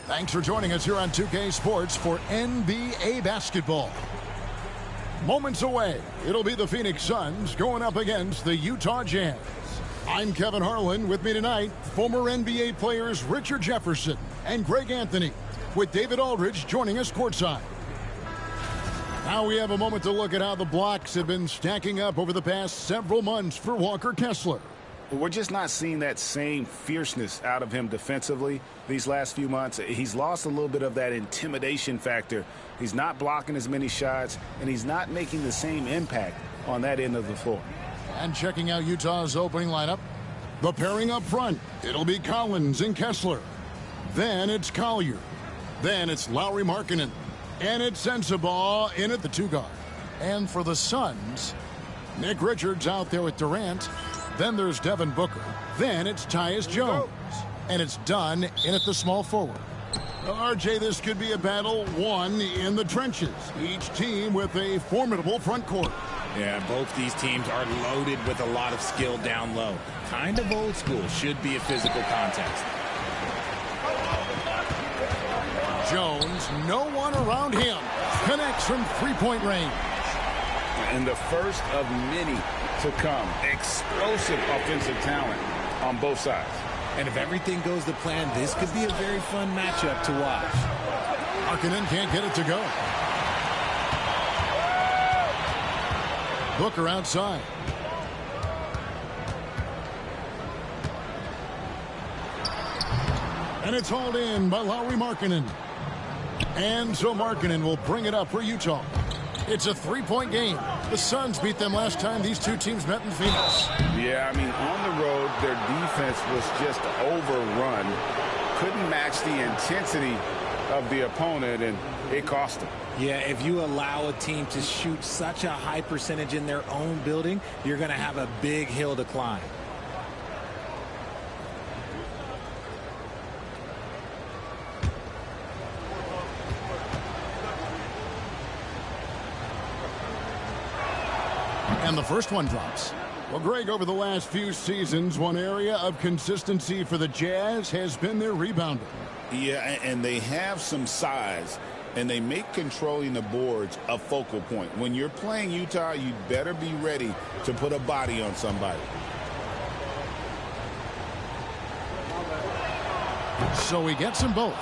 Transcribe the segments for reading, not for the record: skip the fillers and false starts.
Thanks for joining us here on 2K Sports for NBA basketball. Moments away, it'll be the Phoenix Suns going up against the Utah Jazz. I'm Kevin Harlan. With me tonight, former NBA players Richard Jefferson and Greg Anthony, with David Aldridge joining us courtside. Now we have a moment to look at how the blocks have been stacking up over the past several months for Walker Kessler. We're just not seeing that same fierceness out of him defensively these last few months. He's lost a little bit of that intimidation factor. He's not blocking as many shots, and he's not making the same impact on that end of the floor. And checking out Utah's opening lineup, the pairing up front, it'll be Collins and Kessler. Then it's Collier. Then it's Lauri Markkanen. And it's Sensabaugh in at the two guard. And for the Suns, Nick Richards out there with Durant. Then there's Devin Booker. Then it's Tyus Jones. And it's Dunn in at the small forward. RJ, this could be a battle won in the trenches. Each team with a formidable front court. Yeah, both these teams are loaded with a lot of skill down low. Kind of old school. Should be a physical contest. Jones, no one around him. Connects from three-point range. And the first of many to come. Explosive offensive talent on both sides. And if everything goes to plan, this could be a very fun matchup to watch. Markkanen can't get it to go. Booker outside. And it's hauled in by Lauri Markkanen. And so Markkanen will bring it up for Utah. It's a three-point game. The Suns beat them last time these two teams met in Phoenix. Yeah, I mean, on the road, their defense was just overrun. Couldn't match the intensity of the opponent, and it cost them. Yeah, if you allow a team to shoot such a high percentage in their own building, you're going to have a big hill to climb. And the first one drops. Well, Greg, over the last few seasons, one area of consistency for the Jazz has been their rebounding. Yeah, and they have some size, and they make controlling the boards a focal point. When you're playing Utah, you better be ready to put a body on somebody. So he gets them both.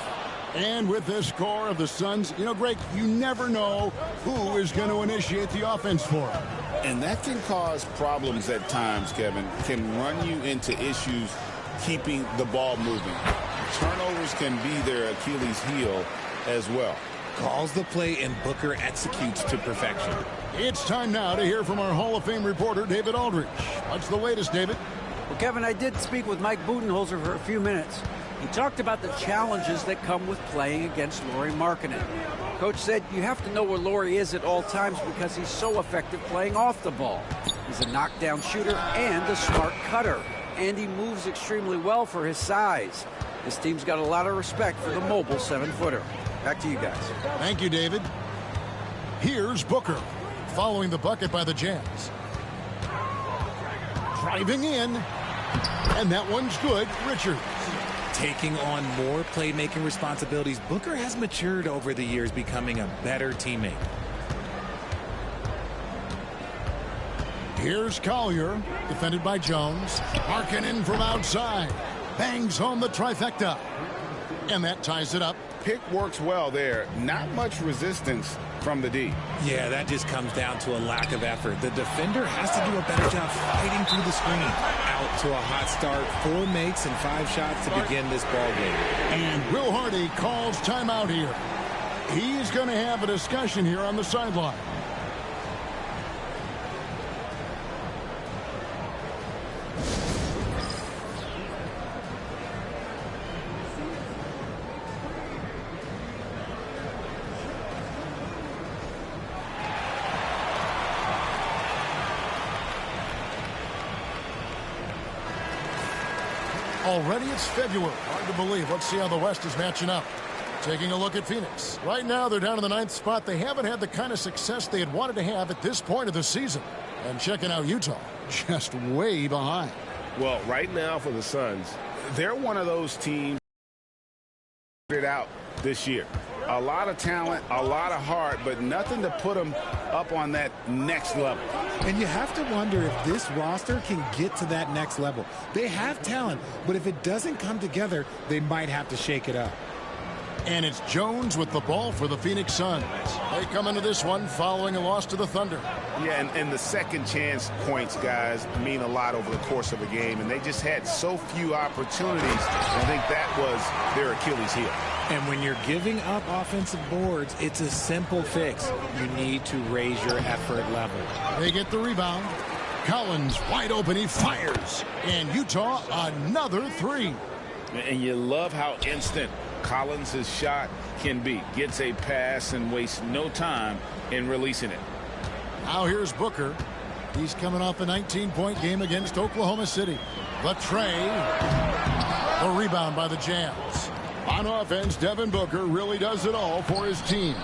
And with this score of the Suns, you know, Greg, you never know who is going to initiate the offense for him. And that can cause problems at times, Kevin. Can run you into issues keeping the ball moving. Turnovers can be their Achilles heel as well. Calls the play and Booker executes to perfection. It's time now to hear from our Hall of Fame reporter, David Aldridge. What's the latest, David? Well, Kevin, I did speak with Mike Budenholzer for a few minutes. He talked about the challenges that come with playing against Lauri Markkanen. Coach said you have to know where Lauri is at all times because he's so effective playing off the ball. He's a knockdown shooter and a smart cutter. And he moves extremely well for his size. This team's got a lot of respect for the mobile 7-footer. Back to you guys. Thank you, David. Here's Booker, following the bucket by the Jazz. Driving in, and that one's good. Richards. Taking on more playmaking responsibilities, Booker has matured over the years, becoming a better teammate. Here's Collier, defended by Jones. Markkanen from outside. Bangs home the trifecta. And that ties it up. Pick works well there. Not much resistance from the D. Yeah, that just comes down to a lack of effort. The defender has to do a better job fighting through the screen. Out to a hot start. 4 makes and 5 shots to begin this ball game. And Will Hardy calls timeout here. He's going to have a discussion here on the sideline. Already it's February. Hard to believe. Let's see how the West is matching up. Taking a look at Phoenix. Right now, they're down in the 9th spot. They haven't had the kind of success they had wanted to have at this point of the season. And checking out Utah, just way behind. Well, right now for the Suns, they're one of those teams it out this year. A lot of talent, a lot of heart, but nothing to put them up on that next level. And you have to wonder if this roster can get to that next level. They have talent, but if it doesn't come together, they might have to shake it up. And it's Jones with the ball for the Phoenix Suns. They come into this one following a loss to the Thunder. Yeah, and the second chance points, guys, mean a lot over the course of a game, and they just had so few opportunities. I think that was their Achilles heel. And when you're giving up offensive boards, it's a simple fix. You need to raise your effort level. They get the rebound. Collins wide open, he fires. And Utah another three. And you love how instant Collins' shot can be. Gets a pass and wastes no time in releasing it. Now here's Booker. He's coming off a 19-point game against Oklahoma City. The tray. The rebound by the Jazz. On offense, Devin Booker really does it all for his teams.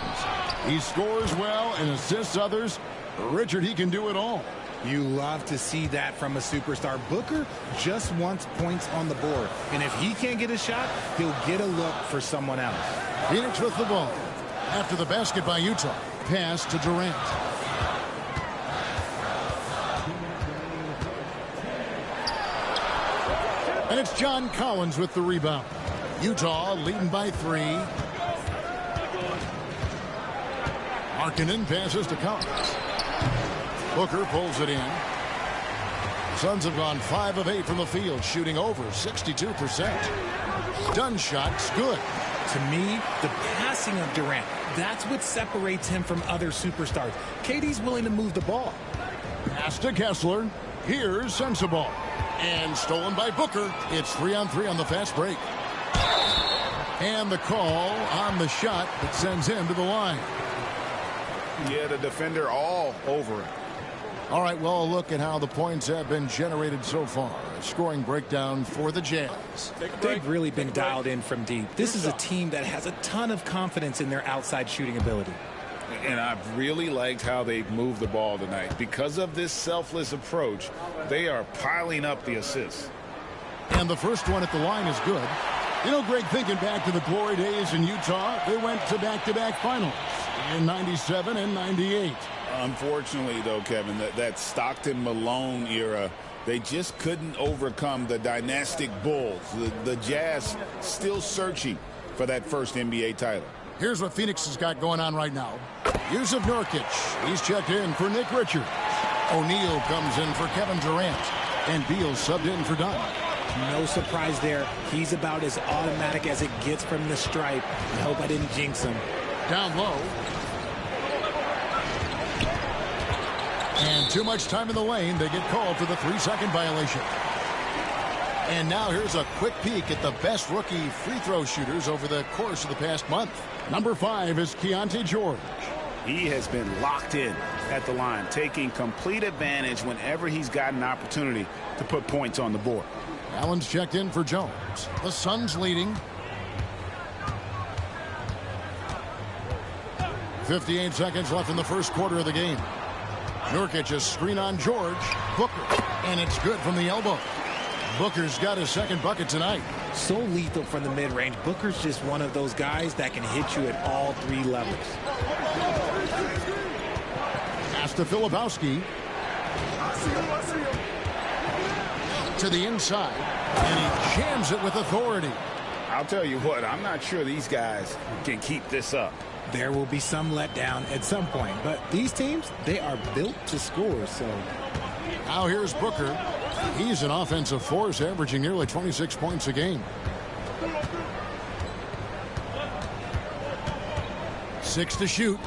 He scores well and assists others. Richard, he can do it all. You love to see that from a superstar. Booker just wants points on the board. And if he can't get a shot, he'll get a look for someone else. Phoenix with the ball. After the basket by Utah. Pass to Durant. And it's John Collins with the rebound. Utah leading by 3. Markkanen passes to Collins. Booker pulls it in. Suns have gone 5 of 8 from the field, shooting over 62%. Done shots, good. To me, the passing of Durant, that's what separates him from other superstars. KD's willing to move the ball. Pass to Kessler. Here's Sensabaugh. And stolen by Booker. It's 3-on-3 on the fast break. And the call on the shot that sends him to the line. Yeah, the defender all over it. All right, well, look at how the points have been generated so far. A scoring breakdown for the Jazz. They've really been dialed in from deep. This is a team that has a ton of confidence in their outside shooting ability. And I've really liked how they've moved the ball tonight. Because of this selfless approach, they are piling up the assists. And the first one at the line is good. You know, Greg, thinking back to the glory days in Utah, they went to back-to-back finals in 97 and 98. Unfortunately, though, Kevin, that Stockton-Malone era, they just couldn't overcome the dynastic Bulls. The Jazz still searching for that first NBA title. Here's what Phoenix has got going on right now. Yusuf Nurkic, he's checked in for Nick Richards. O'Neal comes in for Kevin Durant. And Beal subbed in for Dunn. No surprise there. He's about as automatic as it gets from the stripe. I hope I didn't jinx him. Down low. And too much time in the lane. They get called for the 3-second violation. And now here's a quick peek at the best rookie free throw shooters over the course of the past month. Number 5 is Keontae George. He has been locked in at the line, taking complete advantage whenever he's got an opportunity to put points on the board. Allen's checked in for Jones. The Suns leading. 58 seconds left in the first quarter of the game. Nurkic a screen on George. Booker. And it's good from the elbow. Booker's got his second bucket tonight. So lethal from the mid-range. Booker's just one of those guys that can hit you at all 3 levels. Pass to Filipowski. To the inside. And he jams it with authority. I'll tell you what, I'm not sure these guys can keep this up. There will be some letdown at some point, but these teams, they are built to score, so. Now here's Booker. He's an offensive force, averaging nearly 26 points a game. 6 to shoot.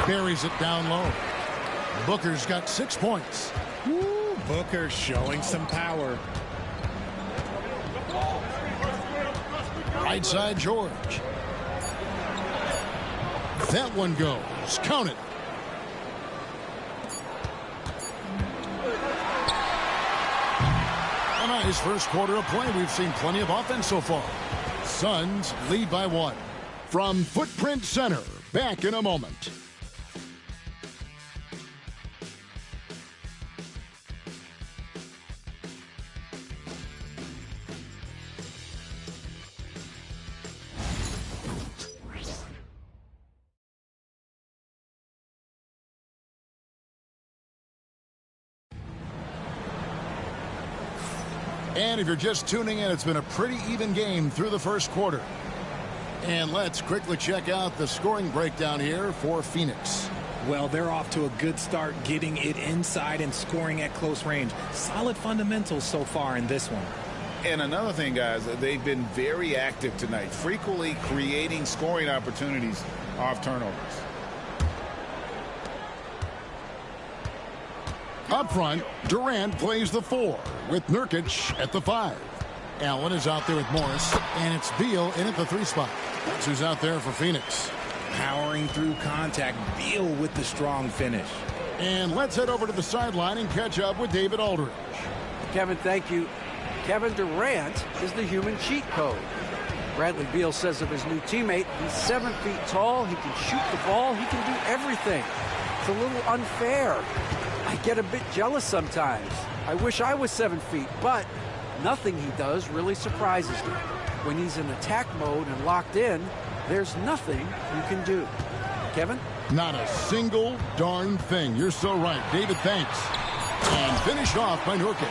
Buries it down low. Booker's got 6 points. Woo, Booker showing some power. Right side, George. That one goes. Count it. A nice first quarter of play. We've seen plenty of offense so far. Suns lead by 1. From Footprint Center, back in a moment. And if you're just tuning in, it's been a pretty even game through the first quarter. And let's quickly check out the scoring breakdown here for Phoenix. Well, they're off to a good start getting it inside and scoring at close range. Solid fundamentals so far in this one. And another thing, guys, they've been very active tonight, frequently creating scoring opportunities off turnovers. Up front, Durant plays the 4 with Nurkic at the 5. Allen is out there with Morris, and it's Beal in at the 3 spot. That's who's out there for Phoenix. Powering through contact, Beal with the strong finish. And let's head over to the sideline and catch up with David Aldridge. Kevin, thank you. Kevin Durant is the human cheat code. Bradley Beal says of his new teammate, he's 7 feet tall, he can shoot the ball, he can do everything. It's a little unfair. I get a bit jealous sometimes. I wish I was 7 feet, but nothing he does really surprises me. When he's in attack mode and locked in, there's nothing you can do. Kevin? Not a single darn thing. You're so right. David, thanks. And finished off by Nurkic.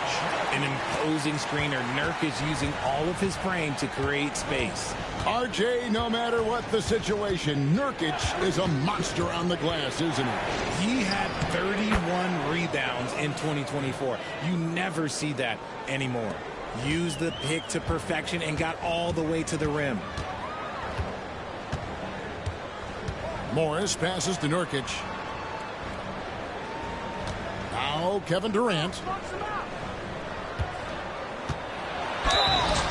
An imposing screener. Nurkic using all of his frame to create space. RJ, no matter what the situation, Nurkic is a monster on the glass, isn't he? He had 31 rebounds in 2024. You never see that anymore. Used the pick to perfection and got all the way to the rim. Morris passes to Nurkic. Now Kevin Durant.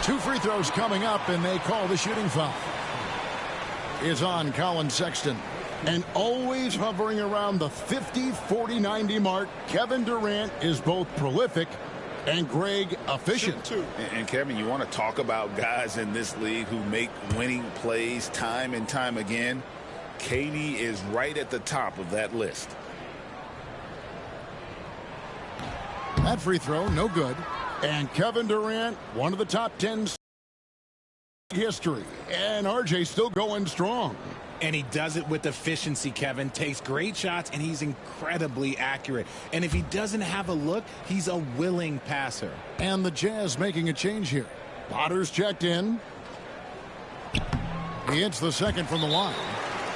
2 free throws coming up, and they call the shooting foul. Is on Colin Sexton. And always hovering around the 50, 40, 90 mark, Kevin Durant is both prolific and, Greg, efficient. And Kevin, you want to talk about guys in this league who make winning plays time and time again? KD is right at the top of that list. That free throw, no good. And Kevin Durant, one of the top 10 history. And RJ still going strong. And he does it with efficiency, Kevin. Takes great shots, and he's incredibly accurate. And if he doesn't have a look, he's a willing passer. And the Jazz making a change here. Potter's checked in. He hits the second from the line.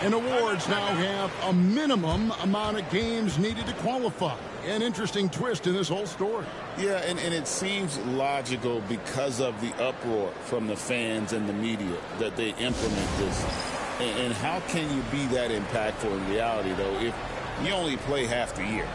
And awards now have a minimum amount of games needed to qualify. An interesting twist in this whole story. Yeah, and it seems logical because of the uproar from the fans and the media that they implement this. And how can you be that impactful in reality, though, if you only play half the year?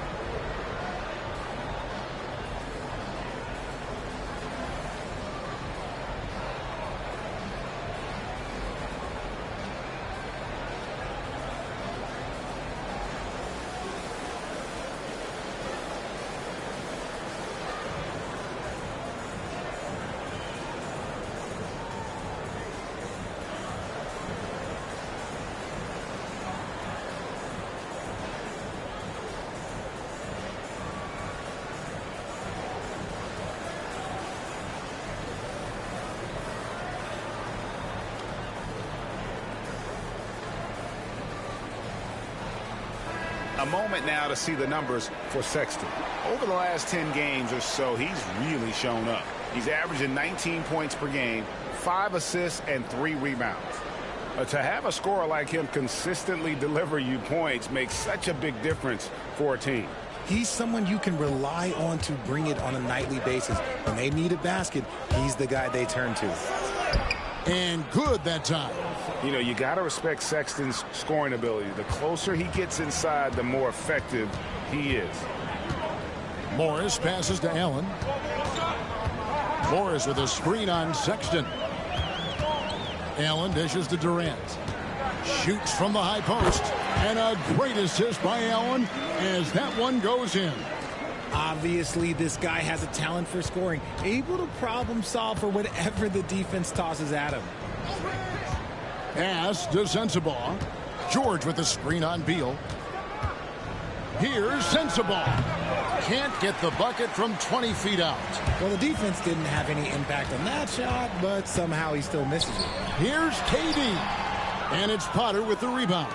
A moment now to see the numbers for Sexton. Over the last 10 games or so, he's really shown up. He's averaging 19 points per game, 5 assists, and 3 rebounds. To have a scorer like him consistently deliver you points makes such a big difference for a team. He's someone you can rely on to bring it on a nightly basis. When they need a basket, he's the guy they turn to. And good that time. You know, you got to respect Sexton's scoring ability. The closer he gets inside, the more effective he is. Morris passes to Allen. Morris with a screen on Sexton. Allen dishes to Durant. Shoots from the high post. And a great assist by Allen as that one goes in. Obviously, this guy has a talent for scoring, able to problem solve for whatever the defense tosses at him. Pass to Sensabaugh. George with the screen on Beal. Here's Sensabaugh. Can't get the bucket from 20 feet out. Well, the defense didn't have any impact on that shot, but somehow he still misses it. Here's KD. And it's Potter with the rebound.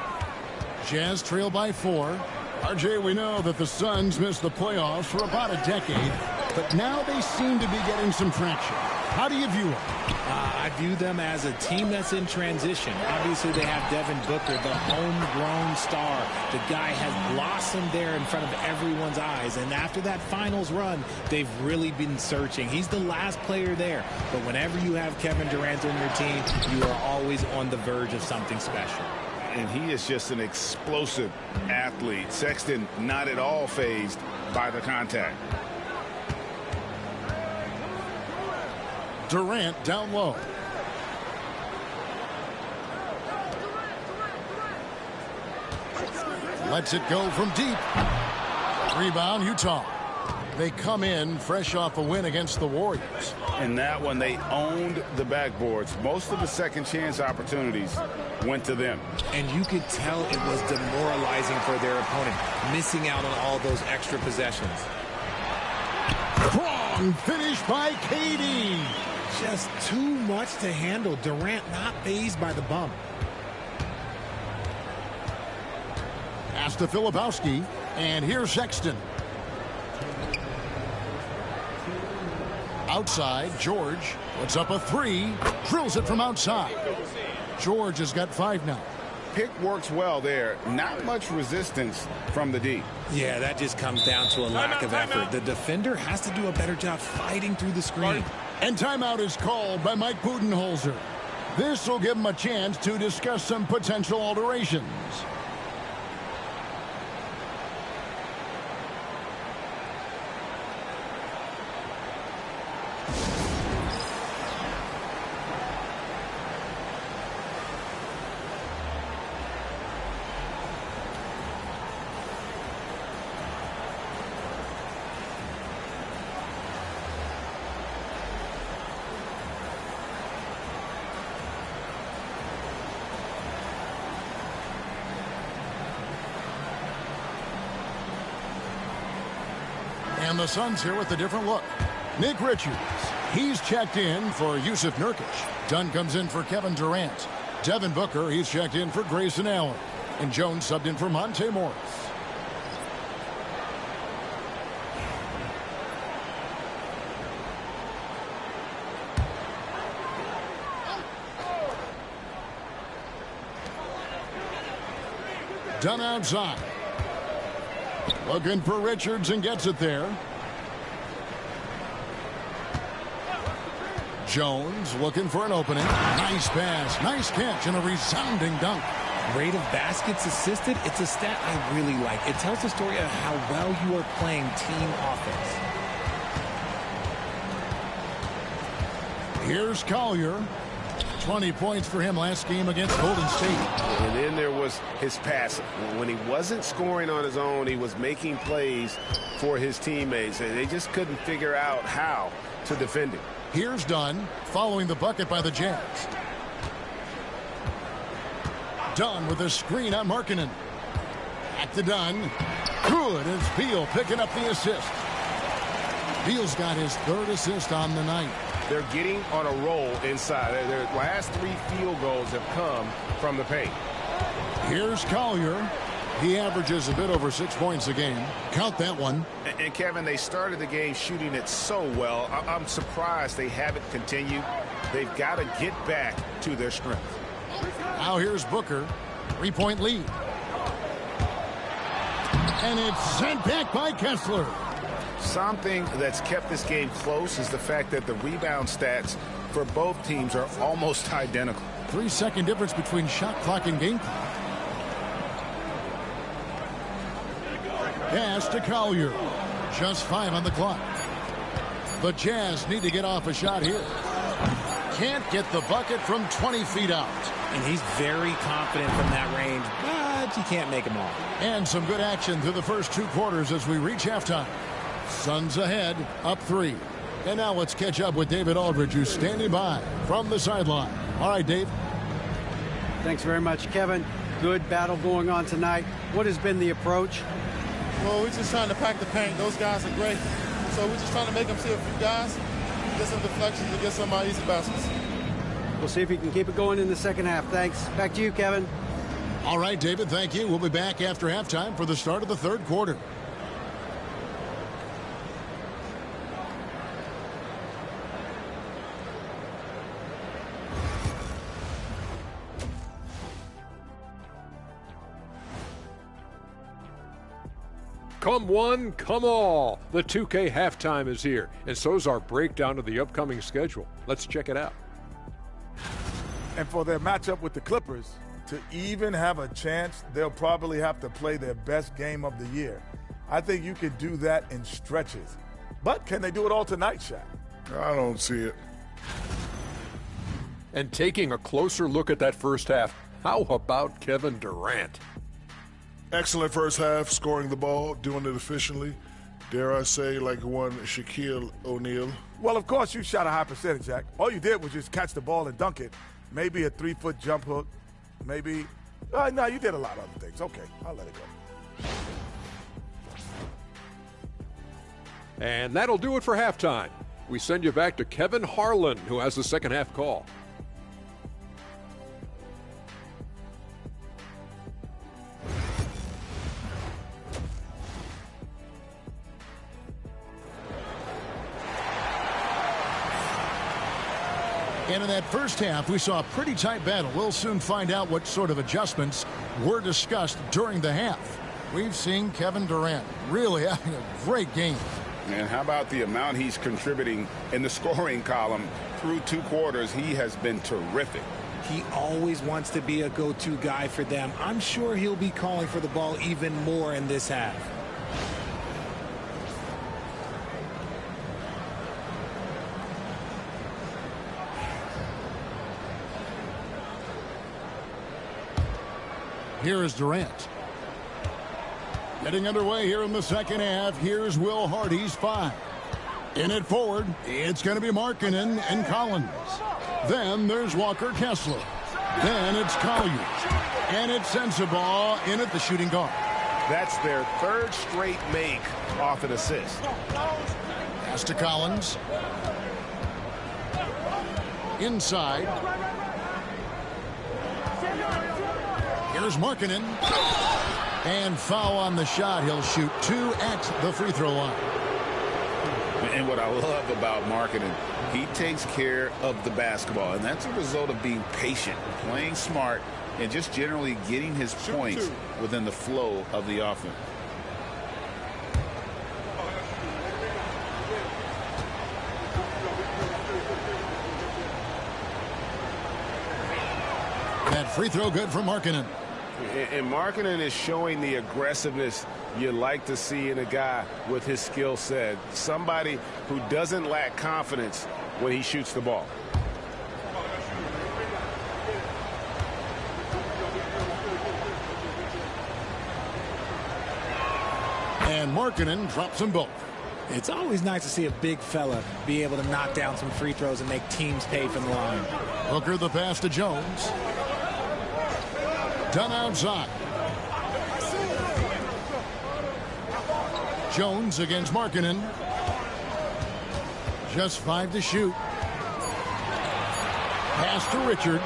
Jazz trail by 4. RJ, we know that the Suns missed the playoffs for about a decade. but now they seem to be getting some traction. How do you view them? I view them as a team that's in transition. Obviously, they have Devin Booker, the homegrown star. The guy has blossomed there in front of everyone's eyes. And after that finals run, they've really been searching. He's the last player there. But whenever you have Kevin Durant on your team, you are always on the verge of something special. And he is just an explosive athlete. Sexton not at all fazed by the contact. Durant down low. Lets it go from deep. Rebound, Utah. They come in fresh off a win against the Warriors. In that one, they owned the backboards. Most of the second chance opportunities went to them. And you could tell it was demoralizing for their opponent, missing out on all those extra possessions. Strong finish by KD. Just too much to handle. Durant not fazed by the bump. Pass to Filipowski, and here's Sexton. Outside, George puts up a three, drills it from outside. George has got 5 now. Pick works well there. Not much resistance from the D. Yeah, that just comes down to a lack of effort. The defender has to do a better job fighting through the screen. And timeout is called by Mike Budenholzer. This will give him a chance to discuss some potential alterations. And the Suns here with a different look. Nick Richards, he's checked in for Yusuf Nurkic. Dunn comes in for Kevin Durant. Devin Booker, he's checked in for Grayson Allen. And Jones subbed in for Monte Morris. Dunn outside. Looking for Richards and gets it there. Jones looking for an opening. Nice pass, nice catch, and a resounding dunk. Rate of baskets assisted, it's a stat I really like. It tells the story of how well you are playing team offense. Here's Collier. 20 points for him last game against Golden State. And then there was his passing. When he wasn't scoring on his own, he was making plays for his teammates, and they just couldn't figure out how to defend him. Here's Dunn following the bucket by the Jazz. Dunn with a screen on Markkanen. Back to Dunn. Good as Beal picking up the assist. Beal's got his 3rd assist on the night. They're getting on a roll inside. Their last 3 field goals have come from the paint. Here's Collier. He averages a bit over 6 points a game. Count that one. And Kevin, they started the game shooting it so well. I'm surprised they haven't continued. They've got to get back to their strength. Now here's Booker. 3-point lead. And it's sent back by Kessler. Something that's kept this game close is the fact that the rebound stats for both teams are almost identical. 3-second difference between shot clock and game clock. Pass to Collier. Just 5 on the clock. The Jazz need to get off a shot here. Can't get the bucket from 20 feet out. And he's very confident from that range, but you can't make them all. And some good action through the first 2 quarters as we reach halftime. Suns ahead, up 3. And now let's catch up with David Aldridge, who's standing by from the sideline. All right, Dave. Thanks very much, Kevin. Good battle going on tonight. What has been the approach? Well, we're just trying to pack the paint. Those guys are great. So we're just trying to make them see a few guys, get some deflections, and get some easy baskets. We'll see if he can keep it going in the second half. Thanks. Back to you, Kevin. All right, David, thank you. We'll be back after halftime for the start of the 3rd quarter. Come one, come all. The 2K halftime is here, and so's our breakdown of the upcoming schedule. Let's check it out. And for their matchup with the Clippers, to even have a chance, they'll probably have to play their best game of the year. I think you could do that in stretches. But can they do it all tonight, Shaq? I don't see it. And taking a closer look at that first half, how about Kevin Durant? Excellent first half, scoring the ball, doing it efficiently. Dare I say, like one Shaquille O'Neal. Well, of course, you shot a high percentage, Jack. All you did was just catch the ball and dunk it. Maybe a 3-foot jump hook. Maybe. No, you did a lot of other things. Okay, I'll let it go. And that'll do it for halftime. We send you back to Kevin Harlan, who has the second half call. And in that first half, we saw a pretty tight battle. We'll soon find out what sort of adjustments were discussed during the half. We've seen Kevin Durant really having a great game. And how about the amount he's contributing in the scoring column through 2 quarters? He has been terrific. He always wants to be a go-to guy for them. I'm sure he'll be calling for the ball even more in this half. Here is Durant. Getting underway here in the second half. Here's Will Hardy's 5. In it forward, it's going to be Markkanen and Collins. Then there's Walker Kessler. Then it's Collier. And it's Sensabaugh in at the shooting guard. That's their 3rd straight make off an assist. Pass to Collins. Inside. Here's Markkanen. And foul on the shot. He'll shoot 2 at the free throw line. And what I love about Markkanen, he takes care of the basketball. And that's a result of being patient, playing smart, and just generally getting his points within the flow of the offense. That free throw good for Markkanen. And Markkanen is showing the aggressiveness you like to see in a guy with his skill set. Somebody who doesn't lack confidence when he shoots the ball. And Markkanen drops them both. It's always nice to see a big fella be able to knock down some free throws and make teams pay from the line. Booker the pass to Jones. Done outside. Jones against Markkanen. Just 5 to shoot. Pass to Richards.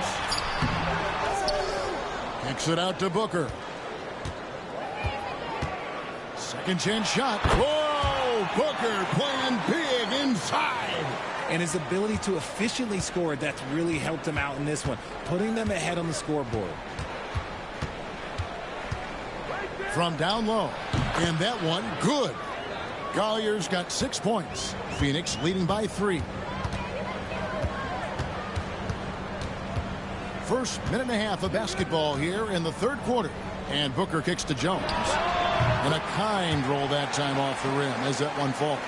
Kicks it out to Booker. Second chance shot. Whoa! Booker playing big inside. And his ability to efficiently score, that's really helped him out in this one, putting them ahead on the scoreboard. From down low. And that one, good. Collier's got 6 points. Phoenix leading by 3. First minute and a half of basketball here in the third quarter. And Booker kicks to Jones. And a kind roll that time off the rim as that one falls.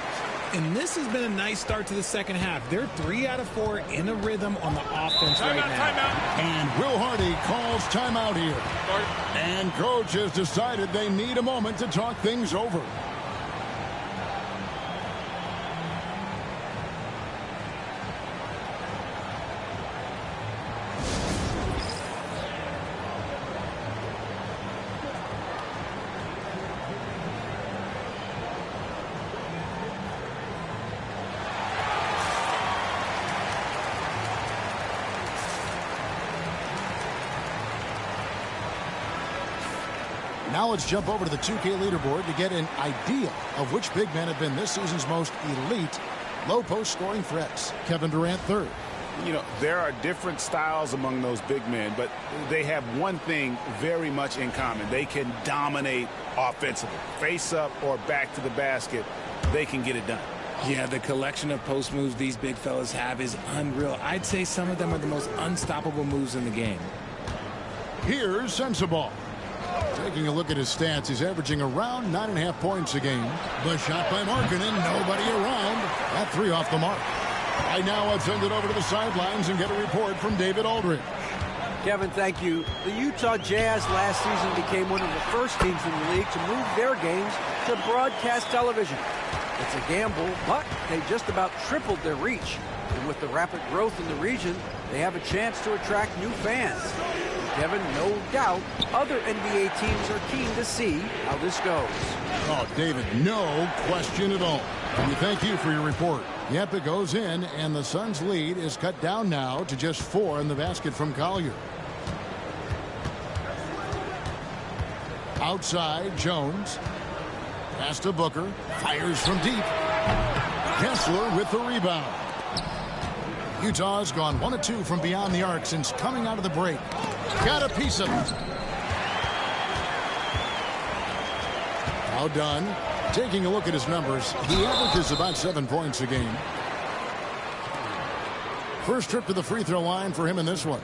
And this has been a nice start to the second half. They're 3 out of 4 in a rhythm on the offense right now. And Will Hardy calls timeout here. And coach has decided they need a moment to talk things over. Now let's jump over to the 2K leaderboard to get an idea of which big men have been this season's most elite low-post scoring threats. Kevin Durant 3rd. You know, there are different styles among those big men, but they have one thing very much in common. They can dominate offensively. Face up or back to the basket, they can get it done. Yeah, the collection of post moves these big fellas have is unreal. I'd say some of them are the most unstoppable moves in the game. Here's Sensabaugh. Taking a look at his stats, he's averaging around 9.5 points a game. The shot by Markkanen, nobody around. That 3 off the mark. Right now, let's send it over to the sidelines and get a report from David Aldridge. Kevin, thank you. The Utah Jazz last season became one of the first teams in the league to move their games to broadcast television. It's a gamble, but they just about tripled their reach. And with the rapid growth in the region, they have a chance to attract new fans. Kevin, no doubt, other NBA teams are keen to see how this goes. Oh, David, no question at all. And we thank you for your report. Yep, it goes in, and the Suns' lead is cut down now to just 4 in the basket from Collier. Outside, Jones. Pass to Booker. Fires from deep. Kessler with the rebound. Utah's gone 1 of 2 from beyond the arc since coming out of the break. Got a piece of it. Now done. Taking a look at his numbers, he averages about 7 points a game. First trip to the free throw line for him in this one.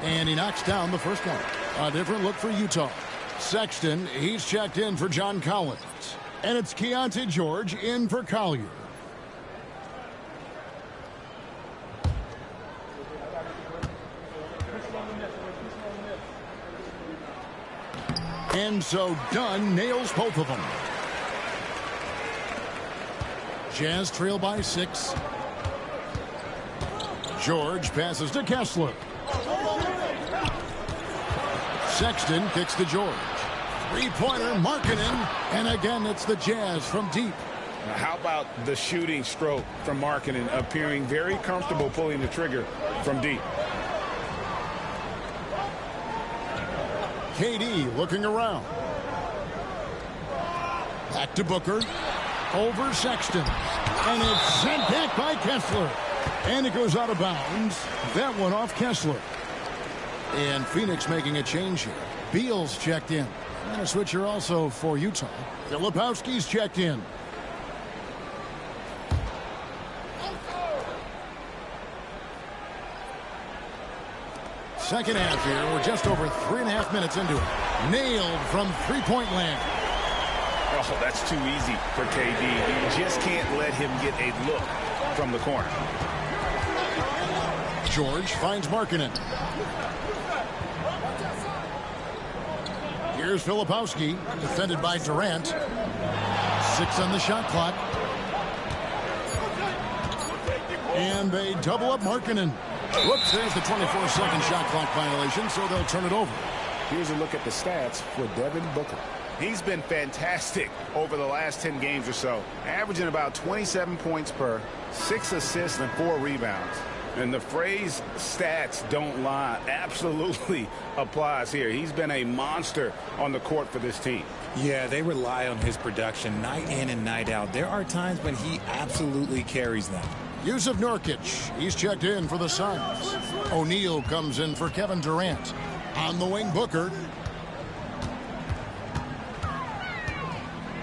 And he knocks down the first one. A different look for Utah. Sexton, he's checked in for John Collins. And it's Keontae George in for Collier. And so Dunn nails both of them. Jazz trail by 6. George passes to Kessler. Sexton kicks to George. Three-pointer, Markkanen. And again, it's the Jazz from deep. Now, how about the shooting stroke from Markkanen, appearing very comfortable pulling the trigger from deep. KD looking around. Back to Booker. Over Sexton. And it's sent back by Kessler. And it goes out of bounds. That one off Kessler. And Phoenix making a change here. Beal's checked in. And a switcher also for Utah. Filipowski's checked in. Second half here. We're just over 3.5 minutes into it. Nailed from three-point land. Oh, that's too easy for KD. You just can't let him get a look from the corner. George finds Markkanen. Here's Filipowski, defended by Durant. 6 on the shot clock. And they double up Markkanen. Whoops, there's the 24-second shot clock violation, so they'll turn it over. Here's a look at the stats for Devin Booker. He's been fantastic over the last 10 games or so, averaging about 27 points per, 6 assists and 4 rebounds. And the phrase stats don't lie absolutely applies here. He's been a monster on the court for this team. Yeah, they rely on his production night in and night out. There are times when he absolutely carries them. Yusuf Nurkic, he's checked in for the Suns. O'Neal comes in for Kevin Durant. On the wing, Booker.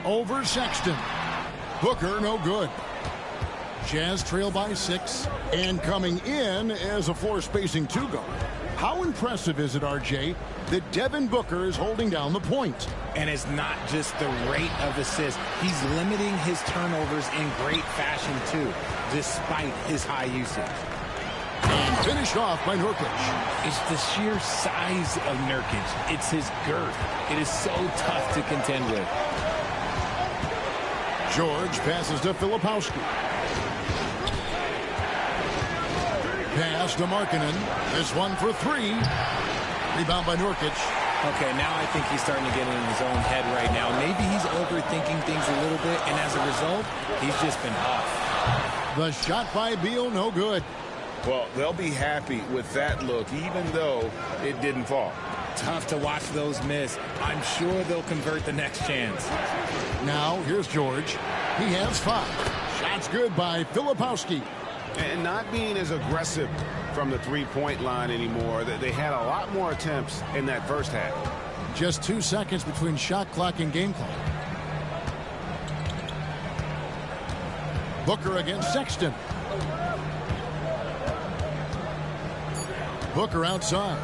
Over Sexton. Booker, no good. Jazz trail by 6, and coming in as a floor-spacing 2-guard. How impressive is it, RJ, that Devin Booker is holding down the point? And it's not just the rate of assists. He's limiting his turnovers in great fashion, too, despite his high usage. And finished off by Nurkic. It's the sheer size of Nurkic. It's his girth. It is so tough to contend with. George passes to Filipowski. Pass to Markkanen. This one for 3. Rebound by Nurkic. Okay, now I think he's starting to get in his own head right now. Maybe he's overthinking things a little bit, and as a result, he's just been off. The shot by Beal, no good. Well, they'll be happy with that look, even though it didn't fall. Tough to watch those miss. I'm sure they'll convert the next chance. Now, here's George. He has 5. Shots good by Filipowski. And not being as aggressive from the three-point line anymore. They had a lot more attempts in that first half. Just 2 seconds between shot clock and game clock. Booker against Sexton. Booker outside.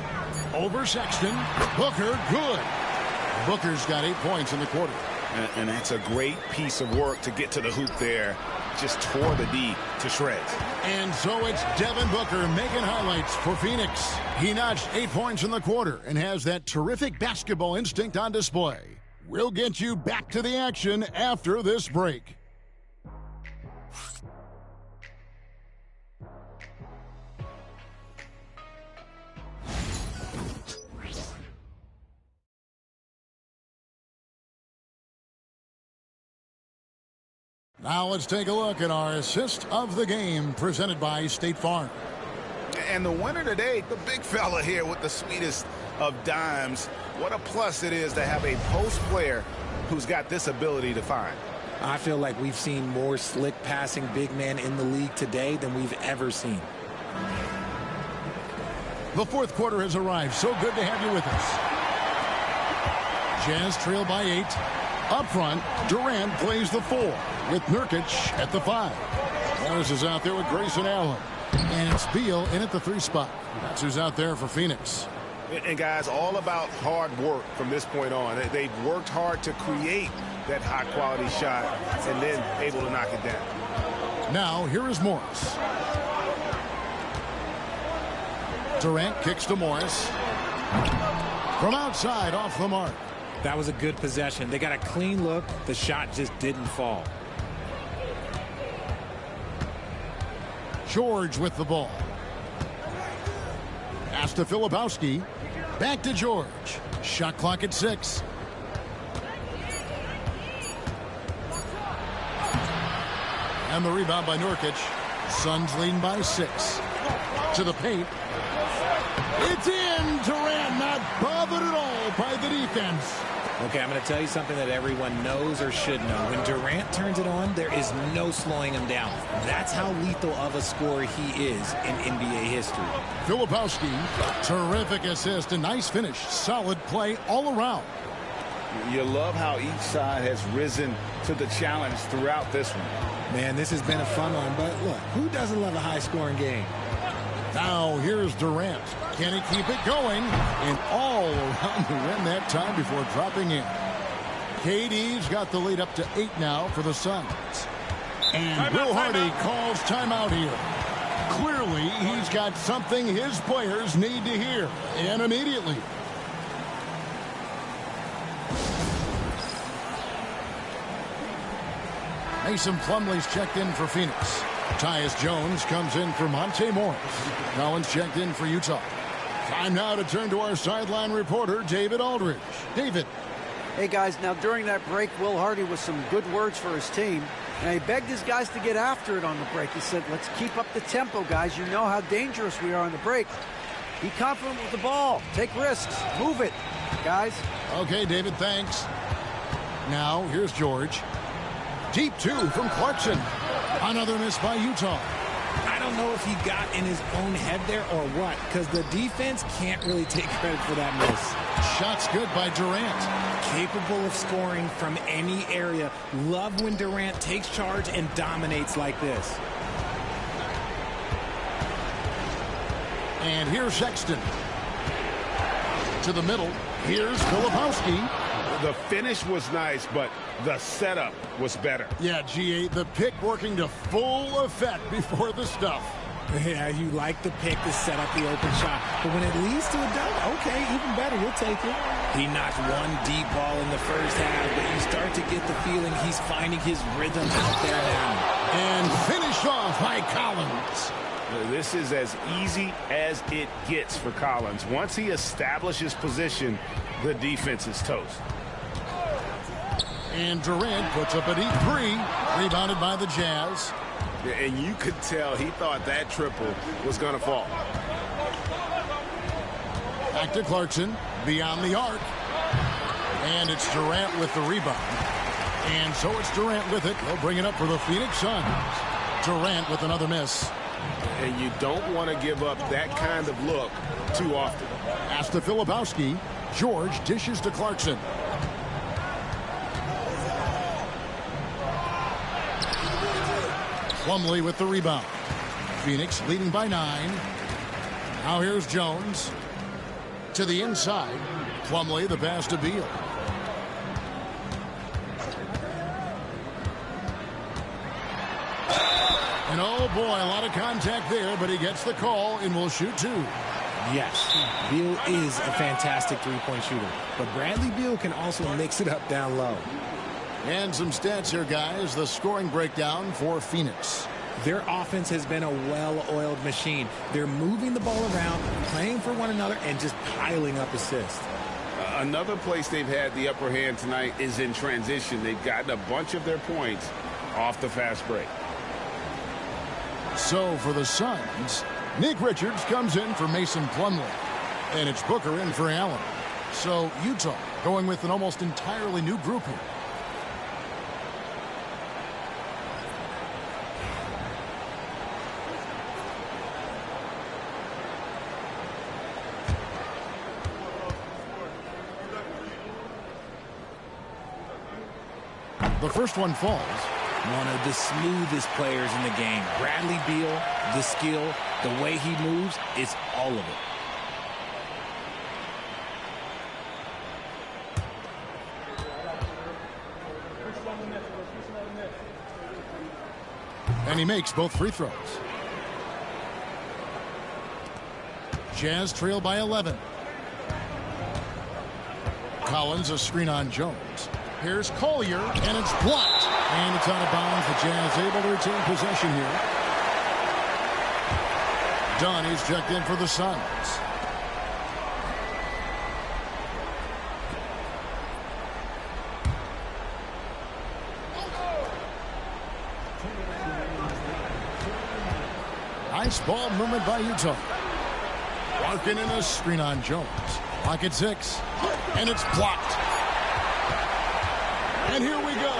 Over Sexton. Booker, good. Booker's got 8 points in the quarter. And that's a great piece of work to get to the hoop there. Just tore the D to shreds. And so it's Devin Booker making highlights for Phoenix. He notched 8 points in the quarter and has that terrific basketball instinct on display. We'll get you back to the action after this break. Now let's take a look at our assist of the game presented by State Farm. And the winner today, the big fella here with the sweetest of dimes. What a plus it is to have a post player who's got this ability to find. I feel like we've seen more slick passing big men in the league today than we've ever seen. The fourth quarter has arrived. So good to have you with us. Jazz trail by 8. Up front, Durant plays the 4 with Nurkic at the 5. Morris is out there with Grayson Allen. And it's Beal in at the 3 spot. That's who's out there for Phoenix. And guys, all about hard work from this point on. They've worked hard to create that high-quality shot and then able to knock it down. Now, here is Morris. Durant kicks to Morris. From outside, off the mark. That was a good possession. They got a clean look. The shot just didn't fall. George with the ball. Pass to Filipowski. Back to George. Shot clock at 6. And the rebound by Nurkic. Suns leading by 6. To the paint. It's in. Durant not bothered at all by the defense. Okay, I'm going to tell you something that everyone knows or should know. When Durant turns it on, there is no slowing him down. That's how lethal of a scorer he is in NBA history. Filipowski, terrific assist, a nice finish. Solid play all around. You love how each side has risen to the challenge throughout this one. Man, this has been a fun one, but look, who doesn't love a high-scoring game? Now here's Durant. Can he keep it going? And all around the rim that time before dropping in. KD's got the lead up to 8 now for the Suns. And Will Hardy calls timeout here. Clearly, he's got something his players need to hear. And immediately. Mason Plumlee's checked in for Phoenix. Tyus Jones comes in for Monte Morris. Collins checked in for Utah. Time now to turn to our sideline reporter, David Aldridge. David. Hey, guys, now during that break, Will Hardy with some good words for his team. And he begged his guys to get after it on the break. He said, let's keep up the tempo, guys. You know how dangerous we are on the break. Be confident with the ball. Take risks. Move it, guys. Okay, David, thanks. Now, here's George. Deep 2 from Clarkson. Another miss by Utah. I don't know if he got in his own head there or what, because the defense can't really take credit for that miss. Shots good by Durant. Capable of scoring from any area. Love when Durant takes charge and dominates like this. And here's Sexton. To the middle. Here's Filipowski. The finish was nice, but the setup was better. Yeah, GA, the pick working to full effect before the stuff. Yeah, you like the pick to set up the open shot. But when it leads to a dunk, okay, even better, we'll take it. He knocked one deep ball in the first half, but you start to get the feeling he's finding his rhythm out there now. And finished off by Collins. This is as easy as it gets for Collins. Once he establishes position, the defense is toast. And Durant puts up a deep three, rebounded by the Jazz. And you could tell he thought that triple was going to fall. Back to Clarkson, beyond the arc. And it's Durant with the rebound. And so it's Durant with it. He'll bring it up for the Phoenix Suns. Durant with another miss. And you don't want to give up that kind of look too often. Pass to Filipowski. George dishes to Clarkson. Plumlee with the rebound. Phoenix leading by 9. Now here's Jones. To the inside. Plumlee the pass to Beal. And oh boy, a lot of contact there, but he gets the call and will shoot 2. Yes, Beal is a fantastic three-point shooter, but Bradley Beal can also mix it up down low. And some stats here, guys. The scoring breakdown for Phoenix. Their offense has been a well-oiled machine. They're moving the ball around, playing for one another, and just piling up assists. Another place they've had the upper hand tonight is in transition. They've gotten a bunch of their points off the fast break. So for the Suns, Nick Richards comes in for Mason Plumlee. And it's Booker in for Allen. So Utah going with an almost entirely new group here. The first one falls. One of the smoothest players in the game. Bradley Beal, the skill, the way he moves, it's all of it. And he makes both free throws. Jazz trail by 11. Collins a screen on Jones. Here's Collier, and it's blocked. And it's out of bounds. The Jazz able to retain possession here. Dunn is checked in for the Suns. Nice ball movement by Utah. Larkin in a screen on Jones. Clock at 6. And it's blocked. And here we go.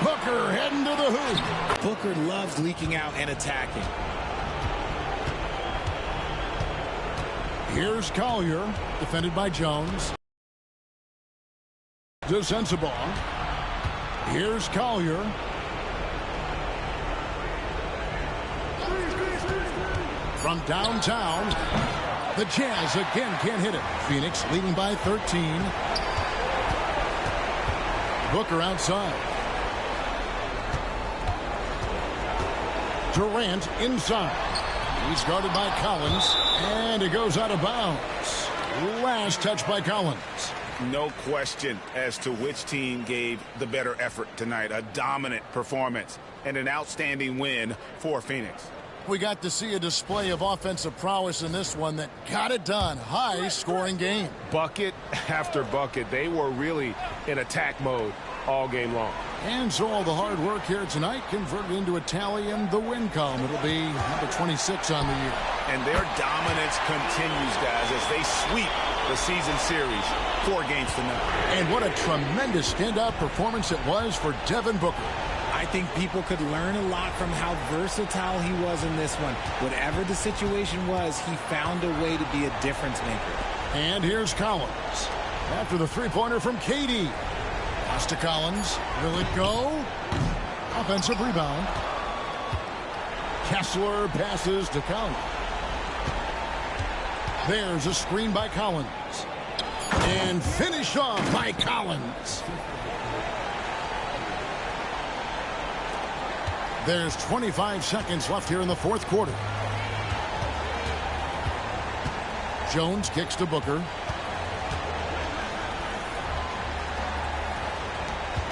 Booker heading to the hoop. Booker loves leaking out and attacking. Here's Collier, defended by Jones. To Sensabaugh. Here's Collier. From downtown, the Jazz again can't hit it. Phoenix leading by 13. Booker outside. Durant inside. He's guarded by Collins, and it goes out of bounds. Last touch by Collins. No question as to which team gave the better effort tonight. A dominant performance and an outstanding win for Phoenix. We got to see a display of offensive prowess in this one that got it done. High-scoring game. Bucket after bucket. They were really in attack mode all game long. And so all the hard work here tonight converted into a tally in the win column. It'll be number 26 on the year. And their dominance continues, guys, as they sweep the season series 4 games to none. And what a tremendous standout performance it was for Devin Booker. I think people could learn a lot from how versatile he was in this one. Whatever the situation was, he found a way to be a difference maker. And here's Collins. After the three-pointer from KD. Pass to Collins. Will it go? Offensive rebound. Kessler passes to Collins. There's a screen by Collins. And finish off by Collins. There's 25 seconds left here in the fourth quarter. Jones kicks to Booker.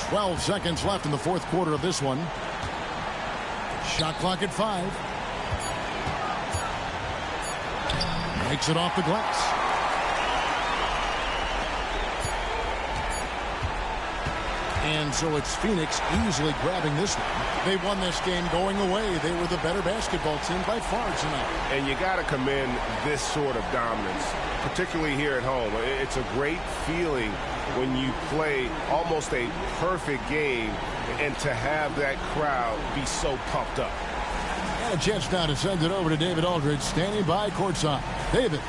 12 seconds left in the fourth quarter of this one. Shot clock at 5. Takes it off the glass. And so it's Phoenix easily grabbing this one. They won this game going away. They were the better basketball team by far tonight. And you got to commend this sort of dominance, particularly here at home. It's a great feeling when you play almost a perfect game and to have that crowd be so pumped up. And a chance now to send it over to David Aldridge, standing by courtside. David.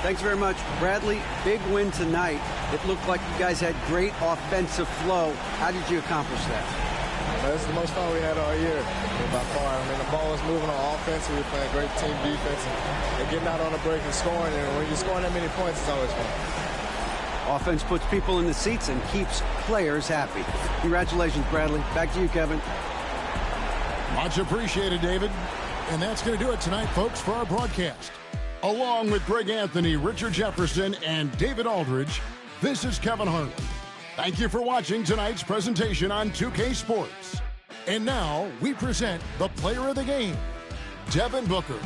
Thanks very much, Bradley. Big win tonight. It looked like you guys had great offensive flow. How did you accomplish that? This is the most fun we had all year, by far. I mean, the ball was moving on offense. We were playing great team defense and getting out on the break and scoring. And when you're scoring that many points, it's always fun. Offense puts people in the seats and keeps players happy. Congratulations, Bradley. Back to you, Kevin. Much appreciated, David. And that's going to do it tonight, folks, for our broadcast. Along with Greg Anthony, Richard Jefferson, and David Aldridge, this is Kevin Harlan. Thank you for watching tonight's presentation on 2K Sports. And now we present the player of the game, Devin Booker.